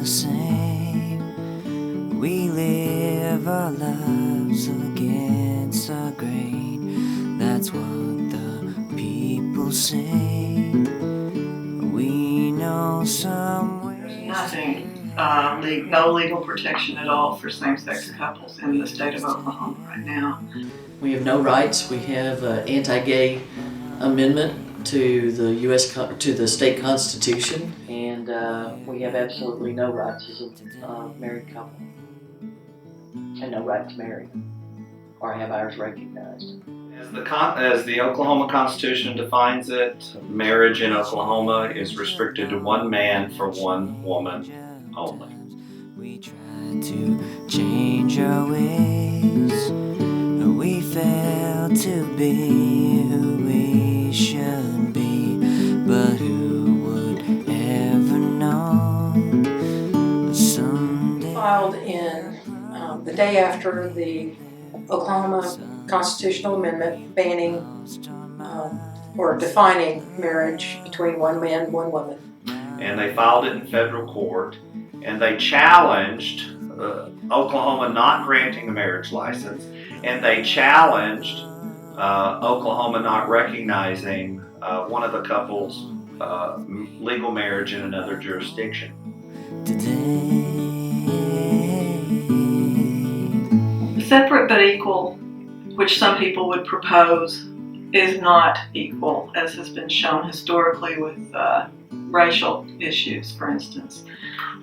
the same. We live our lives against the grain. That's what the people say. We know some ways. There's nothing, no legal protection at all for same-sex couples in the state of Oklahoma right now. We have no rights. We have an anti-gay amendment to the to the state constitution, and we have absolutely no rights as a married couple, and no right to marry or have ours recognized. As the Oklahoma Constitution defines it, marriage in Oklahoma is restricted to one man for one woman only. We try to change our ways. We fail to be who we should be, but who would ever know someday? Filed in the day after the Oklahoma constitutional amendment banning or defining marriage between one man and one woman. And they filed it in federal court, and they challenged Oklahoma not granting a marriage license, and they challenged Oklahoma not recognizing one of the couple's legal marriage in another jurisdiction. Separate but equal, which some people would propose, is not equal, as has been shown historically with racial issues, for instance.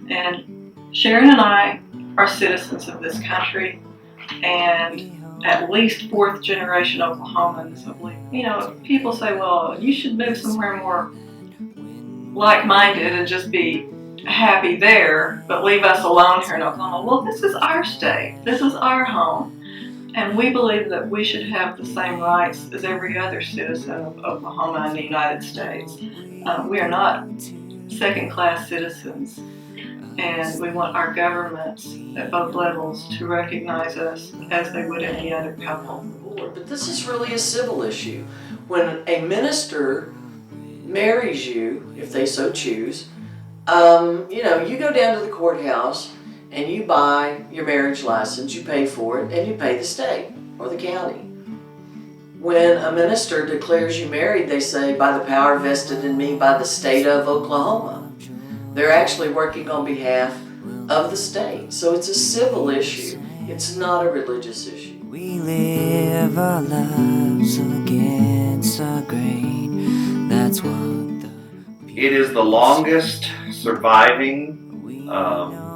And Sharon and I are citizens of this country, and at least fourth generation Oklahomans, I believe. You know, people say, well, you should move somewhere more like-minded and just be happy there, but leave us alone here in Oklahoma. Well, this is our state. This is our home. And we believe that we should have the same rights as every other citizen of Oklahoma and the United States. We are not second-class citizens, and we want our governments at both levels to recognize us as they would any other couple. But this is really a civil issue. When a minister marries you, if they so choose, you go down to the courthouse and you buy your marriage license, you pay for it, and you pay the state or the county. When a minister declares you married, they say, by the power vested in me by the state of Oklahoma. They're actually working on behalf of the state. So it's a civil issue. It's not a religious issue. We live our lives against the grain. That's what It is the longest surviving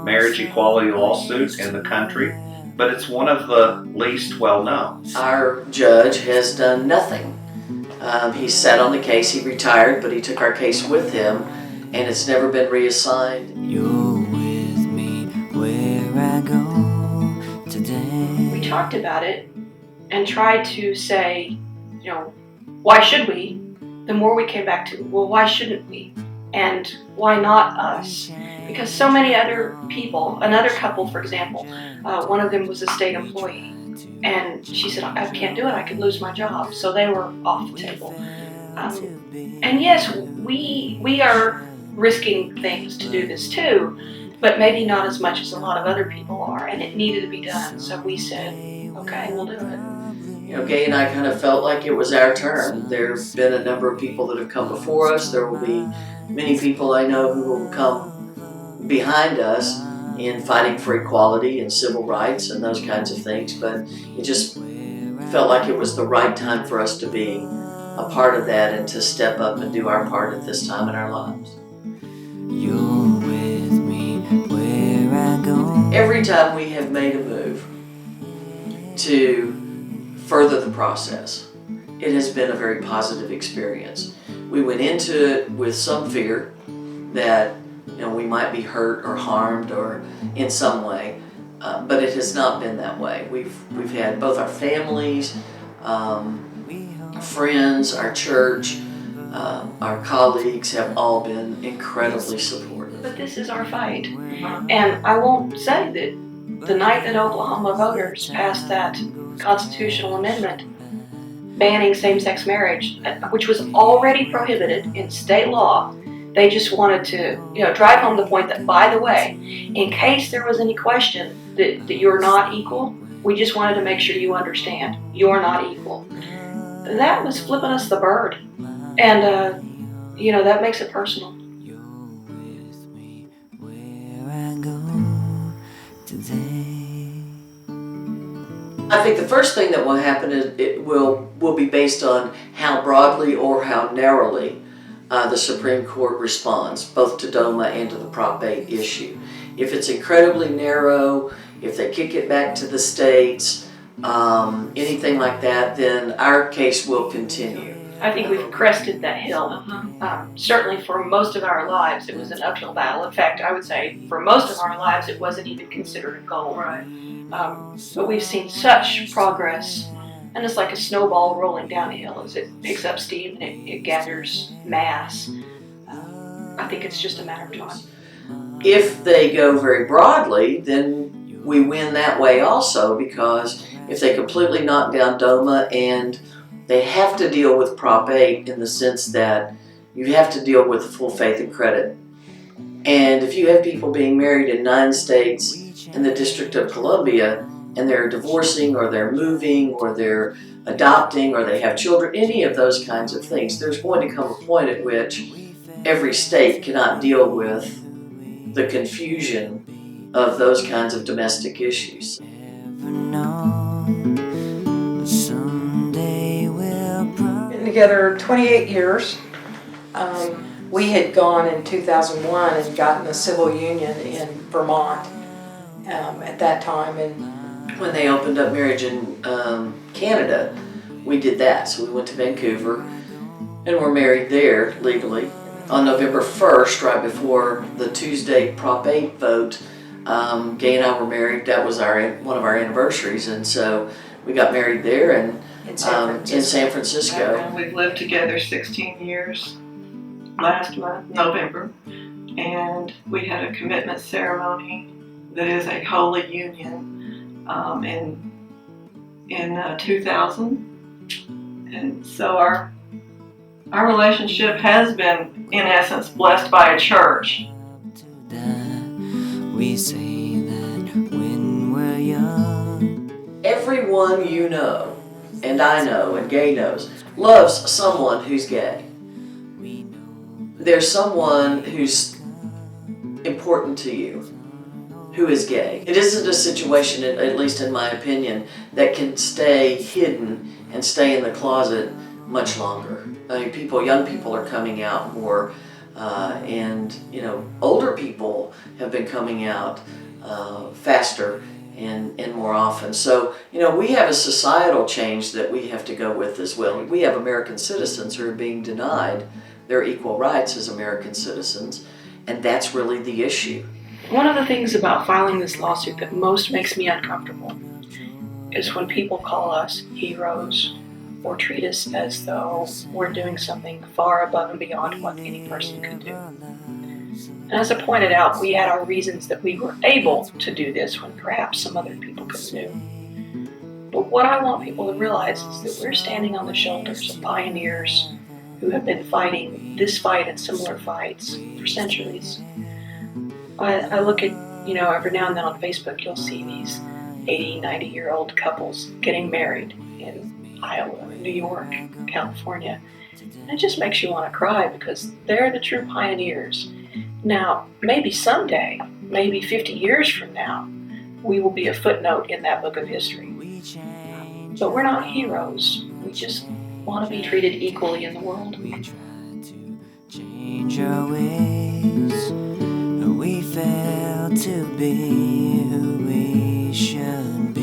marriage equality lawsuit in the country, but it's one of the least well known. Our judge has done nothing. He sat on the case, he retired, but he took our case with him, and it's never been reassigned. You're with me where I go today. We talked about it and tried to say, why should we? The more we came back to, well, why shouldn't we? And why not us? Because so many other people, another couple, for example, one of them was a state employee, and she said, I can't do it, I could lose my job. So they were off the table. And yes, we are risking things to do this too, but maybe not as much as a lot of other people are, and it needed to be done. So we said, okay, we'll do it. Gay and I kind of felt like it was our turn. There's been a number of people that have come before us. There will be many people I know who will come behind us in fighting for equality and civil rights and those kinds of things, but it just felt like it was the right time for us to be a part of that and to step up and do our part at this time in our lives. You're with me where I go. Every time we have made a move to further the process, it has been a very positive experience. We went into it with some fear that we might be hurt or harmed or in some way, but it has not been that way. We've had both our families, our friends, our church, our colleagues have all been incredibly supportive. But this is our fight. And I won't say that the night that Oklahoma voters passed that constitutional amendment banning same-sex marriage, which was already prohibited in state law, They just wanted to, drive home the point that, by the way, in case there was any question that you're not equal, we just wanted to make sure you understand you're not equal. That was flipping us the bird. And, that makes it personal. You're with me where I go today. I think the first thing that will happen is it will be based on how broadly or how narrowly the Supreme Court responds, both to DOMA and to the Prop 8 issue. If it's incredibly narrow, if they kick it back to the states, anything like that, then our case will continue. I think we've crested that hill. Certainly for most of our lives, it was an uphill battle. In fact, I would say for most of our lives, it wasn't even considered a goal. Right. But we've seen such progress, and it's like a snowball rolling down a hill as it picks up steam and it gathers mass. I think it's just a matter of time. If they go very broadly, then we win that way also, because if they completely knock down DOMA, and they have to deal with Prop 8 in the sense that you have to deal with full faith and credit. And if you have people being married in 9 states in the District of Columbia, and they're divorcing or they're moving or they're adopting or they have children, any of those kinds of things, there's going to come a point at which every state cannot deal with the confusion of those kinds of domestic issues. Been together 28 years. We had gone in 2001 and gotten a civil union in Vermont at that time. And when they opened up marriage in Canada, we did that. So we went to Vancouver and were married there legally. On November 1st, right before the Tuesday Prop 8 vote, Gay and I were married. That was one of our anniversaries, and so we got married there and in San Francisco. And we've lived together 16 years last month, November, and we had a commitment ceremony that is a holy union in 2000, and so our relationship has been, in essence, blessed by a church. We say that when we're young. Everyone you know, and I know, and Gay knows, loves someone who's gay. There's someone who's important to you who is gay. It isn't a situation, at least in my opinion, that can stay hidden and stay in the closet much longer. I mean, young people are coming out more, and older people have been coming out faster and more often. So we have a societal change that we have to go with as well. We have American citizens who are being denied their equal rights as American citizens, and that's really the issue. One of the things about filing this lawsuit that most makes me uncomfortable is when people call us heroes or treat us as though we're doing something far above and beyond what any person could do. And as I pointed out, we had our reasons that we were able to do this when perhaps some other people couldn't do. But what I want people to realize is that we're standing on the shoulders of pioneers who have been fighting this fight and similar fights for centuries. I look at, every now and then on Facebook, you'll see these 80, 90-year-old couples getting married in Iowa, New York, California. And it just makes you want to cry because they're the true pioneers. Now, maybe someday, maybe 50 years from now, we will be a footnote in that book of history. But we're not heroes. We just want to be treated equally in the world. We try to change our ways. We fail to be who we should be.